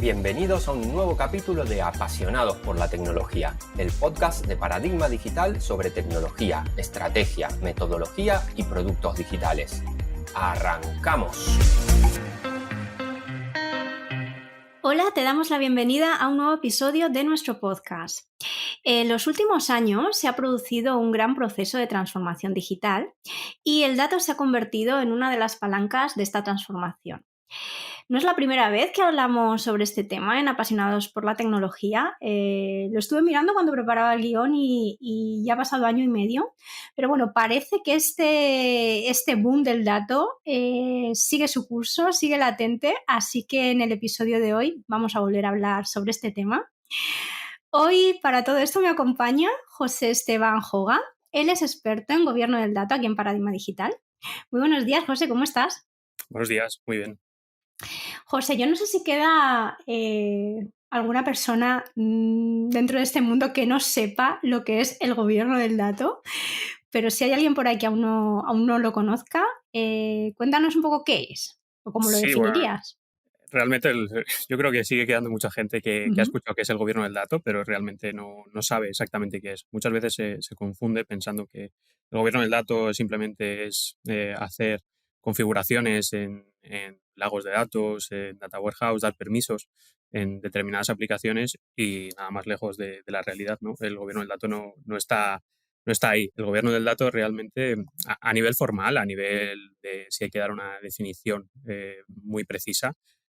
Bienvenidos a un nuevo capítulo de Apasionados por la Tecnología, el podcast de Paradigma Digital sobre tecnología, estrategia, metodología y productos digitales. ¡Arrancamos! Hola, te damos la bienvenida a un nuevo episodio de nuestro podcast. En los últimos años se ha producido un gran proceso de transformación digital y el dato se ha convertido en una de las palancas de esta transformación. No es la primera vez que hablamos sobre este tema en Apasionados por la Tecnología. Lo estuve mirando cuando preparaba el guión y ya ha pasado año y medio. Pero bueno, parece que este boom del dato sigue su curso, sigue latente. Así que en el episodio de hoy vamos a volver a hablar sobre este tema. Hoy para todo esto me acompaña José Esteban Joga. Él es experto en gobierno del dato aquí en Paradigma Digital. Muy buenos días, José, ¿cómo estás? Buenos días, muy bien. José, yo no sé si queda alguna persona dentro de este mundo que no sepa lo que es el gobierno del dato, pero si hay alguien por ahí que aún no lo conozca, cuéntanos un poco qué es o cómo lo Sí, bueno, definirías. realmente yo creo que sigue quedando mucha gente que ha Ujú. escuchado qué es el gobierno del dato, pero realmente no sabe exactamente qué es. Muchas veces se confunde pensando que el gobierno del dato simplemente es hacer configuraciones en lagos de datos, en data warehouse, dar permisos en determinadas aplicaciones y nada más lejos de la realidad, ¿no? El gobierno del dato no está ahí. El gobierno del dato realmente, a nivel formal, a nivel de si hay que dar una definición muy precisa,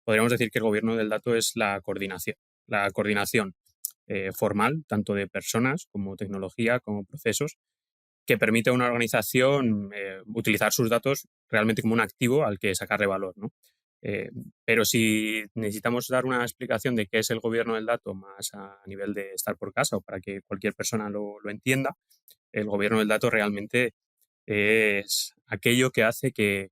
podríamos decir que el gobierno del dato es la coordinación formal, tanto de personas como tecnología, como procesos, que permite a una organización utilizar sus datos realmente como un activo al que sacarle valor, ¿no? Eh, pero si necesitamos dar una explicación de qué es el gobierno del dato más a nivel de estar por casa o para que cualquier persona lo entienda, el gobierno del dato realmente es aquello que hace que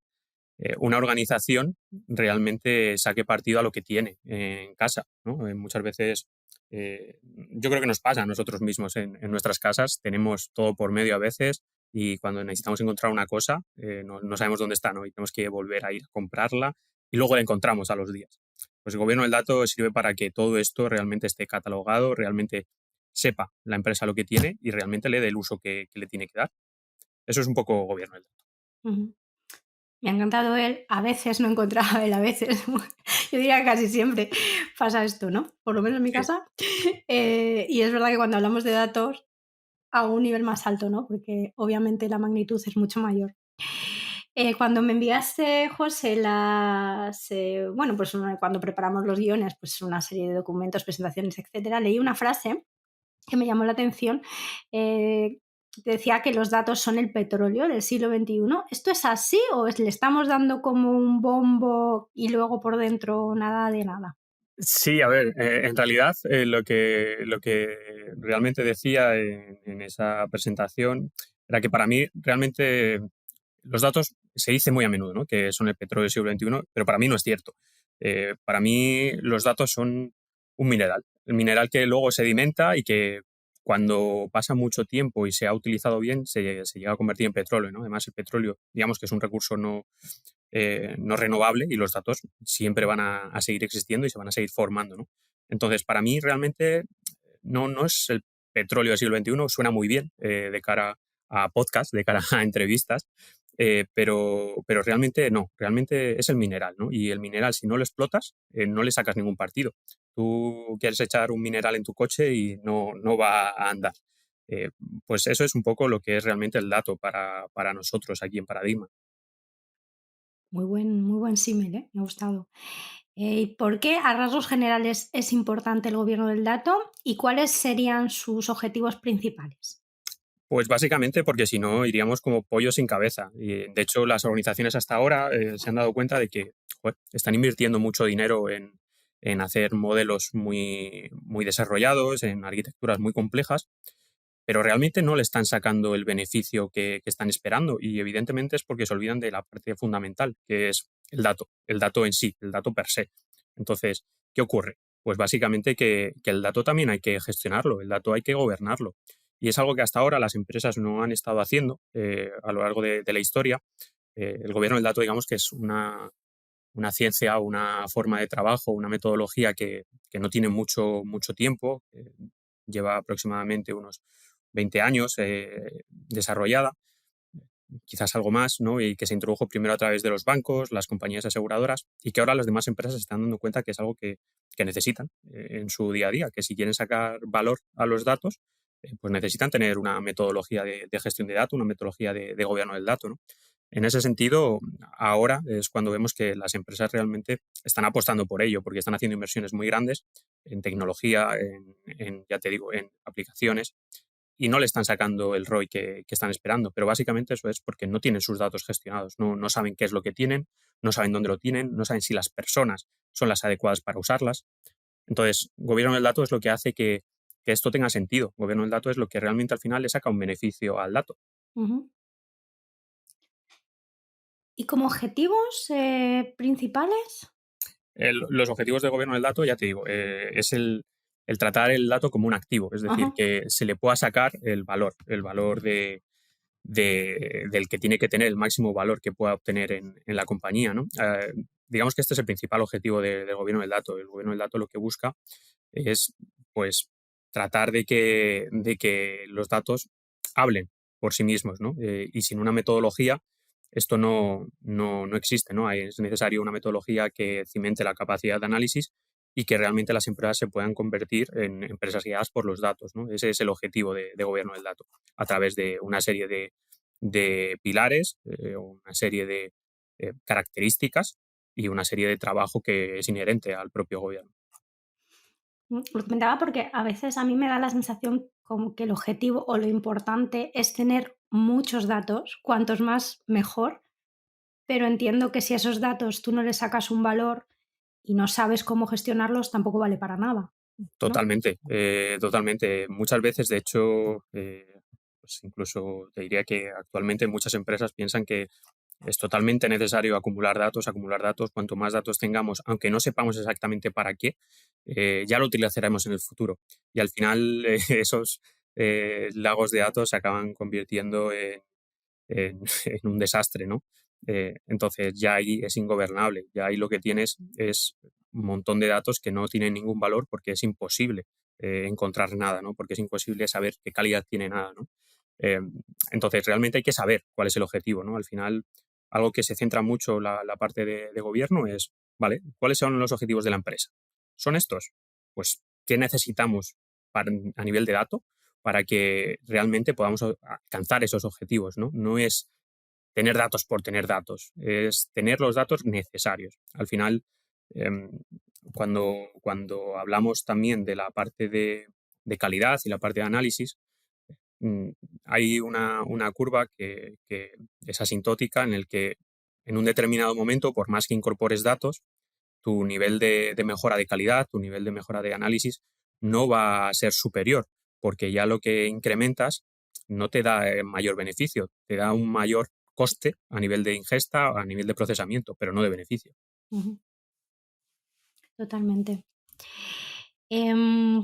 una organización realmente saque partido a lo que tiene en casa, ¿no? Muchas veces yo creo que nos pasa a nosotros mismos en nuestras casas, tenemos todo por medio a veces y cuando necesitamos encontrar una cosa no sabemos dónde está, ¿no? Y tenemos que volver a ir a comprarla y luego la encontramos a los días. Pues el gobierno del dato sirve para que todo esto realmente esté catalogado, realmente sepa la empresa lo que tiene y realmente le dé el uso que le tiene que dar. Eso es un poco gobierno del dato. Ujú. Me ha encantado él, a veces no encontraba él, a veces, yo diría que casi siempre pasa esto, ¿no? Por lo menos en mi Sí. casa. Y es verdad que cuando hablamos de datos a un nivel más alto, ¿no? Porque obviamente la magnitud es mucho mayor. Cuando me enviaste, José, cuando preparamos los guiones, pues una serie de documentos, presentaciones, etcétera, leí una frase que me llamó la atención. eh, Decía que los datos son el petróleo del siglo XXI. ¿Esto es así o le estamos dando como un bombo y luego por dentro nada de nada? Sí, a ver, en realidad lo que realmente decía en esa presentación era que para mí realmente los datos se dice muy a menudo, ¿no? Que son el petróleo del siglo XXI, pero para mí no es cierto. Para mí los datos son un mineral, el mineral que luego sedimenta y que cuando pasa mucho tiempo y se ha utilizado bien se llega a convertir en petróleo, ¿no? Además el petróleo, digamos que es un recurso no renovable y los datos siempre van a seguir existiendo y se van a seguir formando, ¿no? Entonces, para mí realmente no es el petróleo del siglo XXI, suena muy bien de cara a podcast, de cara a entrevistas, pero realmente no, realmente es el mineral, ¿no? Y el mineral, si no lo explotas, no le sacas ningún partido. Tú quieres echar un mineral en tu coche y no va a andar. Eh, pues eso es un poco lo que es realmente el dato para nosotros aquí en Paradigma. Muy buen símil, ¿eh? Me ha gustado. ¿Y por qué a rasgos generales es importante el gobierno del dato y cuáles serían sus objetivos principales? Pues básicamente porque si no iríamos como pollo sin cabeza. Y de hecho las organizaciones hasta ahora se han dado cuenta de que joder, están invirtiendo mucho dinero en hacer modelos muy desarrollados, en arquitecturas muy complejas, pero realmente no le están sacando el beneficio que están esperando y evidentemente es porque se olvidan de la parte fundamental, que es el dato en sí, el dato per se. Entonces, ¿qué ocurre? Pues básicamente que el dato también hay que gestionarlo, el dato hay que gobernarlo. Y es algo que hasta ahora las empresas no han estado haciendo a lo largo de la historia. El gobierno del dato, digamos que es una ciencia, una forma de trabajo, una metodología que no tiene mucho tiempo, lleva aproximadamente unos 20 años desarrollada, quizás algo más, ¿no? Y que se introdujo primero a través de los bancos, las compañías aseguradoras, y que ahora las demás empresas se están dando cuenta que es algo que necesitan en su día a día, que si quieren sacar valor a los datos, pues necesitan tener una metodología de gestión de datos, una metodología de gobierno del dato, ¿no? En ese sentido, ahora es cuando vemos que las empresas realmente están apostando por ello, porque están haciendo inversiones muy grandes en tecnología, ya te digo, en aplicaciones, y no le están sacando el ROI que están esperando. Pero básicamente eso es porque no tienen sus datos gestionados, no saben qué es lo que tienen, no saben dónde lo tienen, no saben si las personas son las adecuadas para usarlas. Entonces, gobierno del dato es lo que hace que esto tenga sentido. Gobierno del dato es lo que realmente al final le saca un beneficio al dato. Ujú. ¿Y como objetivos principales? Los objetivos de gobierno del dato, ya te digo, es el tratar el dato como un activo, es decir, Ajá. que se le pueda sacar el valor del que tiene que tener, el máximo valor que pueda obtener en la compañía, ¿no? Digamos que este es el principal objetivo del gobierno del dato. El gobierno del dato lo que busca es, pues, tratar de que los datos hablen por sí mismos, ¿no? Y sin una metodología esto no existe, ¿no? Es necesario una metodología que cimente la capacidad de análisis y que realmente las empresas se puedan convertir en empresas guiadas por los datos, ¿no? Ese es el objetivo de gobierno del dato, a través de una serie de pilares, una serie de características y una serie de trabajo que es inherente al propio gobierno. Lo comentaba porque a veces a mí me da la sensación como que el objetivo o lo importante es tener muchos datos, cuantos más mejor, pero entiendo que si a esos datos tú no les sacas un valor y no sabes cómo gestionarlos, tampoco vale para nada, ¿no? Totalmente, totalmente. Muchas veces, de hecho, pues incluso te diría que actualmente muchas empresas piensan que es totalmente necesario acumular datos. Cuanto más datos tengamos, aunque no sepamos exactamente para qué, ya lo utilizaremos en el futuro. Y al final esos lagos de datos se acaban convirtiendo en un desastre, ¿no? Entonces ya ahí es ingobernable, ya ahí lo que tienes es un montón de datos que no tienen ningún valor porque es imposible encontrar nada, ¿no? Porque es imposible saber qué calidad tiene nada, ¿no? Eh, entonces realmente hay que saber cuál es el objetivo, ¿no? Al final, algo que se centra mucho la parte de gobierno es, ¿vale? ¿Cuáles son los objetivos de la empresa? ¿Son estos? Pues, ¿qué necesitamos a nivel de dato para que realmente podamos alcanzar esos objetivos, ¿no? No es tener datos por tener datos, es tener los datos necesarios. Al final, em, cuando hablamos también de la parte de calidad y la parte de análisis, mm, hay una curva que es asintótica en el que en un determinado momento, por más que incorpores datos, tu nivel de mejora de calidad, tu nivel de mejora de análisis no va a ser superior, porque ya lo que incrementas no te da mayor beneficio, te da un mayor coste a nivel de ingesta, a nivel de procesamiento, pero no de beneficio. Ujú, totalmente.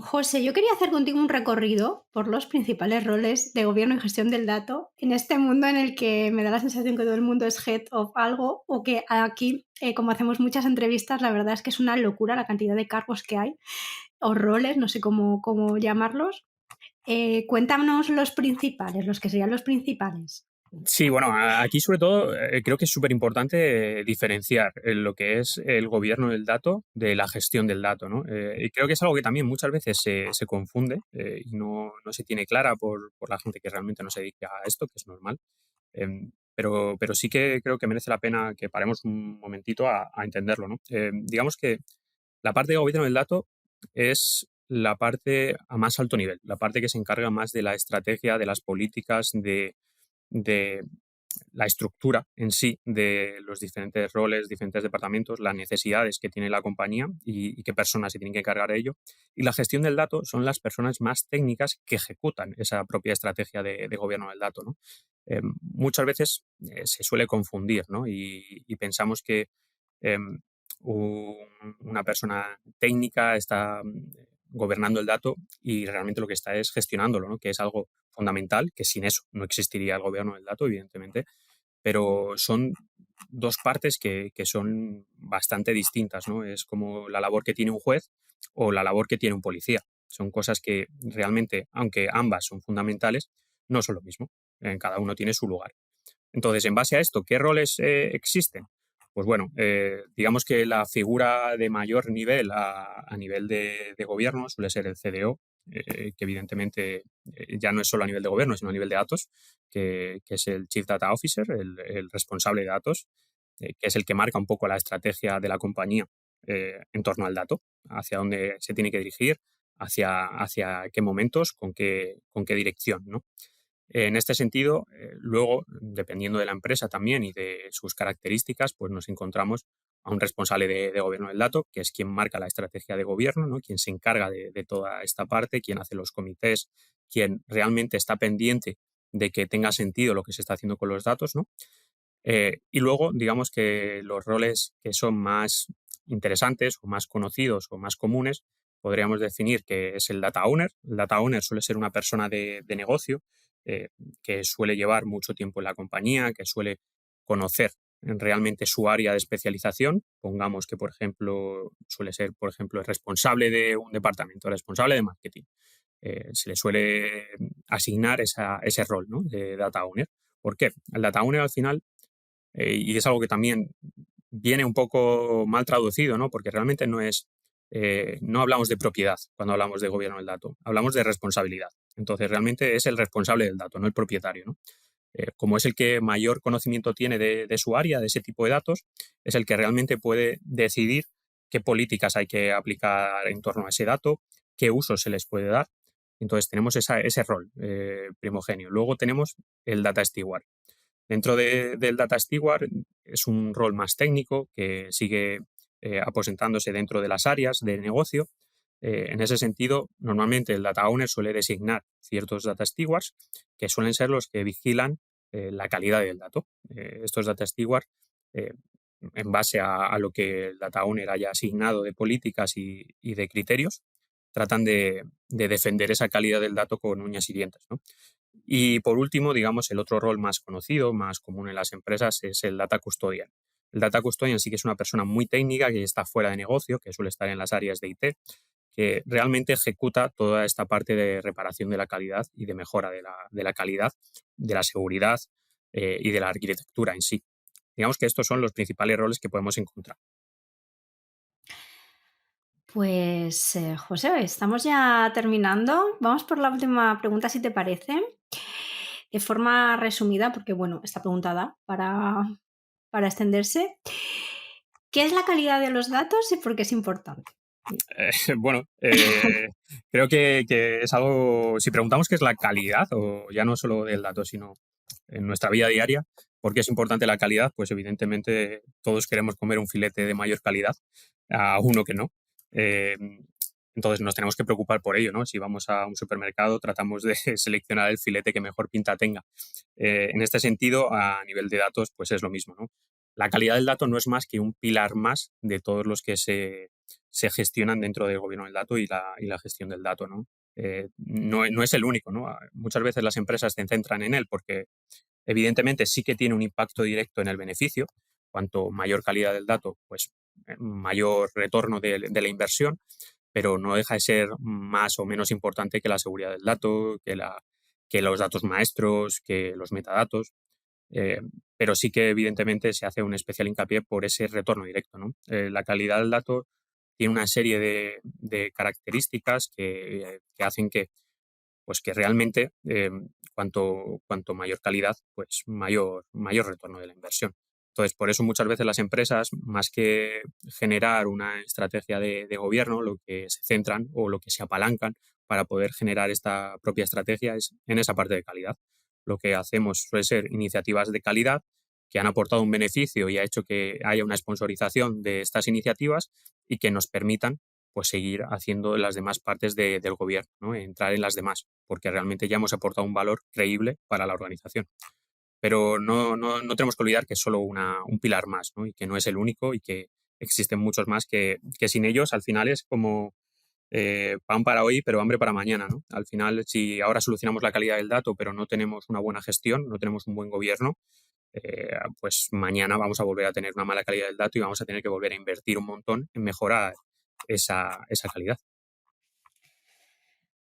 José, yo quería hacer contigo un recorrido por los principales roles de gobierno y gestión del dato en este mundo en el que me da la sensación que todo el mundo es head of algo o que aquí, como hacemos muchas entrevistas, la verdad es que es una locura la cantidad de cargos que hay o roles, no sé cómo llamarlos. Cuéntanos los principales, los que serían los principales. Sí, bueno, aquí sobre todo creo que es súper importante diferenciar lo que es el gobierno del dato de la gestión del dato, ¿no? Y creo que es algo que también muchas veces se confunde y no se tiene clara por la gente que realmente no se dedica a esto, que es normal. Pero sí que creo que merece la pena que paremos un momentito a entenderlo, ¿no? Digamos que la parte de gobierno del dato es la parte a más alto nivel, la parte que se encarga más de la estrategia, de las políticas, de la estructura en sí de los diferentes roles, diferentes departamentos, las necesidades que tiene la compañía y qué personas se tienen que encargar de ello. Y la gestión del dato son las personas más técnicas que ejecutan esa propia estrategia de gobierno del dato, ¿no? Muchas veces se suele confundir, ¿no? Y pensamos que em, una persona técnica está gobernando el dato y realmente lo que está es gestionándolo, ¿no? Que es algo fundamental, que sin eso no existiría el gobierno del dato, evidentemente, pero son dos partes que son bastante distintas, ¿no? Es como la labor que tiene un juez o la labor que tiene un policía. Son cosas que realmente, aunque ambas son fundamentales, no son lo mismo. Cada uno tiene su lugar. Entonces, en base a esto, ¿qué roles existen? Pues bueno, digamos que la figura de mayor nivel a nivel de gobierno suele ser el CDO, que evidentemente ya no es solo a nivel de gobierno, sino a nivel de datos, que es el Chief Data Officer, el responsable de datos, que es el que marca un poco la estrategia de la compañía en torno al dato, hacia dónde se tiene que dirigir, hacia qué momentos, con qué dirección, ¿no? En este sentido, luego, dependiendo de la empresa también y de sus características, pues nos encontramos a un responsable de gobierno del dato, que es quien marca la estrategia de gobierno, ¿no? Quien se encarga de toda esta parte, quien hace los comités, quien realmente está pendiente de que tenga sentido lo que se está haciendo con los datos, ¿no? Y luego, digamos que los roles que son más interesantes o más conocidos o más comunes, podríamos definir que es el data owner. El data owner suele ser una persona de negocio eh, que suele llevar mucho tiempo en la compañía, que suele conocer realmente su área de especialización. Pongamos que, por ejemplo, suele ser, por ejemplo, el responsable de un departamento, el responsable de marketing. Se le suele asignar ese rol, ¿no? De data owner. ¿Por qué? El data owner al final y es algo que también viene un poco mal traducido, ¿no? Porque realmente no hablamos de propiedad cuando hablamos de gobierno del dato, hablamos de responsabilidad. Entonces, realmente es el responsable del dato, no el propietario, ¿no? Como es el que mayor conocimiento tiene de su área, de ese tipo de datos, es el que realmente puede decidir qué políticas hay que aplicar en torno a ese dato, qué uso se les puede dar. Entonces, tenemos ese rol primogenio. Luego tenemos el data steward. Dentro del Data Steward es un rol más técnico que sigue aposentándose dentro de las áreas de negocio. En ese sentido, normalmente el Data Owner suele designar ciertos Data Stewards que suelen ser los que vigilan la calidad del dato. Estos Data Stewards, eh, en base a lo que el Data Owner haya asignado de políticas y de criterios, tratan de defender esa calidad del dato con uñas y dientes, ¿no? Y por último, digamos, el otro rol más conocido, más común en las empresas, es el data custodian. El data custodian sí que es una persona muy técnica que está fuera de negocio, que suele estar en las áreas de IT, que realmente ejecuta toda esta parte de reparación de la calidad y de mejora de la calidad, de la seguridad y de la arquitectura en sí. Digamos que estos son los principales roles que podemos encontrar. Pues, José, estamos ya terminando. Vamos por la última pregunta, si te parece. De forma resumida, porque bueno, está preguntada para extenderse. ¿Qué es la calidad de los datos y por qué es importante? Bueno, creo que es algo, si preguntamos qué es la calidad, o ya no solo del dato, sino en nuestra vida diaria, ¿por qué es importante la calidad? Pues evidentemente todos queremos comer un filete de mayor calidad, a uno que no. Eh, entonces nos tenemos que preocupar por ello, ¿no? Si vamos a un supermercado, tratamos de seleccionar el filete que mejor pinta tenga. En este sentido, a nivel de datos, pues es lo mismo, ¿no? La calidad del dato no es más que un pilar más de todos los que se gestionan dentro del gobierno del dato y la gestión del dato, ¿no? No es el único, ¿no? Muchas veces las empresas se centran en él porque evidentemente sí que tiene un impacto directo en el beneficio. Cuanto mayor calidad del dato, pues mayor retorno de la inversión, pero no deja de ser más o menos importante que la seguridad del dato, que los datos maestros, que los metadatos. Eh, pero sí que evidentemente se hace un especial hincapié por ese retorno directo, ¿no? La calidad del dato tiene una serie de características que hacen pues que realmente cuanto mayor calidad, pues mayor retorno de la inversión. Entonces, por eso muchas veces las empresas, más que generar una estrategia de gobierno, lo que se centran o lo que se apalancan para poder generar esta propia estrategia es en esa parte de calidad. Lo que hacemos suele ser iniciativas de calidad que han aportado un beneficio y ha hecho que haya una sponsorización de estas iniciativas y que nos permitan pues seguir haciendo las demás partes del gobierno, ¿no? Entrar en las demás, porque realmente ya hemos aportado un valor creíble para la organización. Pero no tenemos que olvidar que es solo un pilar más, ¿no? Y que no es el único y que existen muchos más que sin ellos al final es como pan para hoy, pero hambre para mañana, ¿no? Al final, si ahora solucionamos la calidad del dato, pero no tenemos una buena gestión, no tenemos un buen gobierno, pues mañana vamos a volver a tener una mala calidad del dato y vamos a tener que volver a invertir un montón en mejorar esa calidad.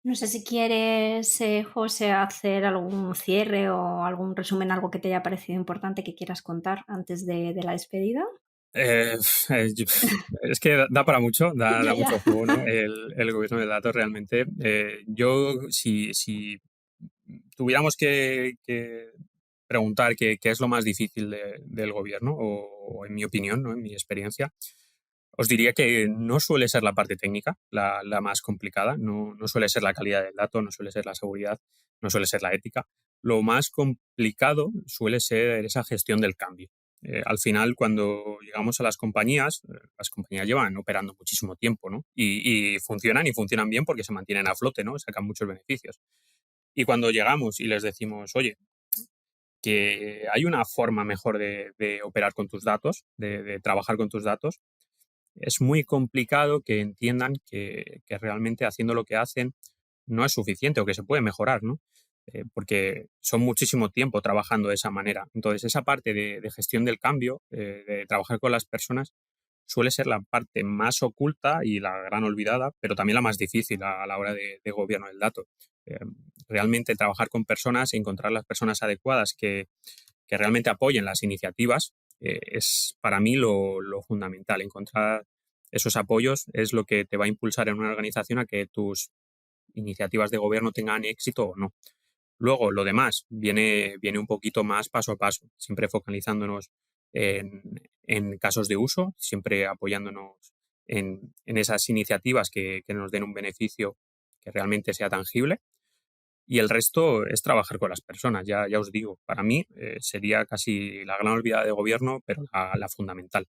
No sé si quieres, José, hacer algún cierre o algún resumen, algo que te haya parecido importante que quieras contar antes de la despedida. Es que da para mucho, da Ya. mucho juego, ¿no? El gobierno de datos realmente. Yo, si tuviéramos que preguntar qué es lo más difícil del gobierno, o en mi opinión, ¿no? En mi experiencia, os diría que no suele ser la parte técnica la más complicada, no suele ser la calidad del dato, no suele ser la seguridad, no suele ser la ética. Lo más complicado suele ser esa gestión del cambio. Al final, cuando llegamos a las compañías llevan operando muchísimo tiempo, ¿no? Y funcionan bien porque se mantienen a flote, ¿no? Sacan muchos beneficios. Y cuando llegamos y les decimos, oye, que hay una forma mejor de operar con tus datos, de trabajar con tus datos, es muy complicado que entiendan que realmente haciendo lo que hacen no es suficiente o que se puede mejorar, ¿no? Porque son muchísimo tiempo trabajando de esa manera. Entonces, esa parte de gestión del cambio, de trabajar con las personas, suele ser la parte más oculta y la gran olvidada, pero también la más difícil a la hora de gobierno del dato. Realmente trabajar con personas, encontrar las personas adecuadas que realmente apoyen las iniciativas, es para mí lo fundamental. Encontrar esos apoyos es lo que te va a impulsar en una organización a que tus iniciativas de gobierno tengan éxito o no. Luego, lo demás viene un poquito más paso a paso, siempre focalizándonos en casos de uso, siempre apoyándonos en esas iniciativas que nos den un beneficio que realmente sea tangible. Y el resto es trabajar con las personas, ya os digo. Para mí sería casi la gran olvidada de gobierno, pero la fundamental.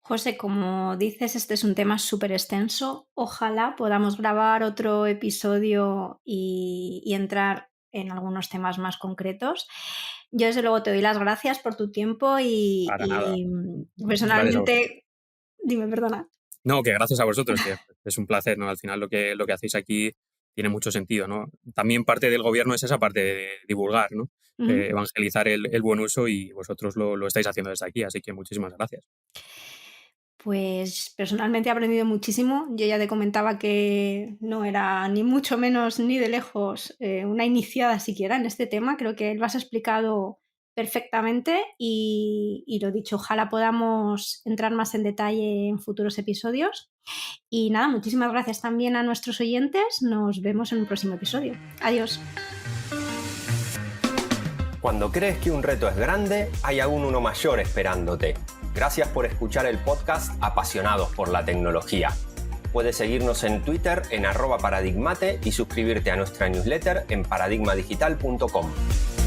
José, como dices, este es un tema súper extenso. Ojalá podamos grabar otro episodio y entrar en algunos temas más concretos. Yo, desde luego, te doy las gracias por tu tiempo Para nada. Personalmente... Dime, perdona. No, que gracias a vosotros, que es un placer, ¿no? Al final lo que hacéis aquí tiene mucho sentido, ¿no? También parte del gobierno es esa parte de divulgar, ¿no? Evangelizar el buen uso, y vosotros lo estáis haciendo desde aquí, así que muchísimas gracias. Pues personalmente he aprendido muchísimo. Yo ya te comentaba que no era ni mucho menos ni de lejos una iniciada siquiera en este tema. Creo que lo has explicado perfectamente y lo dicho, ojalá podamos entrar más en detalle en futuros episodios. Y nada, muchísimas gracias también a nuestros oyentes. Nos vemos en un próximo episodio. Adiós. Cuando crees que un reto es grande, hay aún uno mayor esperándote. Gracias por escuchar el podcast Apasionados por la Tecnología. Puedes seguirnos en Twitter en @paradigmate y suscribirte a nuestra newsletter en paradigmadigital.com.